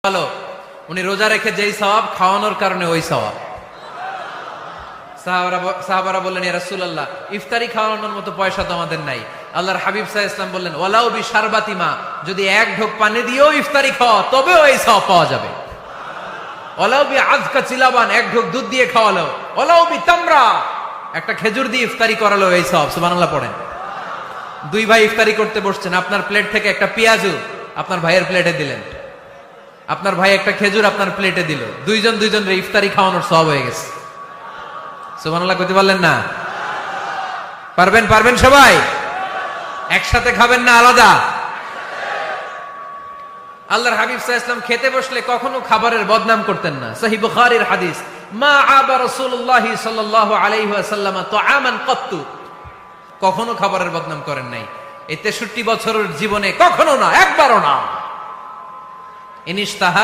ভালো, উনি রোজা রেখে যেই সওয়াব, খাওয়ানোর কারণে ওই সওয়াব। সাহাবারা বললেন, ইয়া রাসূলুল্লাহ, ইফতারি খাওয়ানোর মতো পয়সা তো আমাদের নাই। আল্লাহর হাবিব সাল্লাল্লাহু আলাইহি ওয়াসাল্লাম বললেন, ওয়ালাউ বিশারবাতি মা, যদি এক ঢোক পানি দিয়েও ইফতারি খাওয়া তবেও এই সওয়াব পাওয়া যাবে। ওয়ালাউ বিআযকা চিলাবান, এক ঢোক দুধ দিয়ে খাওয়ালো। ওয়ালাউ বিতামরা, একটা খেজুর দিয়ে ইফতারি করালো, এই সওয়াব। সুবহানাল্লাহ পড়েন। দুই ভাই ইফতারি করতে বসছেন, আপনার প্লেট থেকে একটা পেঁয়াজু আপনার ভাইয়ের প্লেটে দিলেন, আপনার ভাই একটা খেজুর আপনার প্লেটে দিল, দুইজনের ইফতারি খাওয়ানোর সওয়াব হয়ে গেছে। সুবহানাল্লাহ কইতে পারলেন না? পারবেন সবাই? একসাথে খাবেন না আলাদা? আল্লাহর হাবিব সাল্লাল্লাহু আলাইহি ওয়াসাল্লাম খেতে বসলে কখনো খাবারের বদনাম করতেন না। সহিহ বুখারীর হাদিস, মা আবা রাসূলুল্লাহ সাল্লাল্লাহু আলাইহি ওয়াসাল্লাম তুআমান কত্তু, কখনো খাবারের বদনাম করেন নাই। এই 63 বছরের জীবনে কখনো না, একবারও না। ইনিশতাহা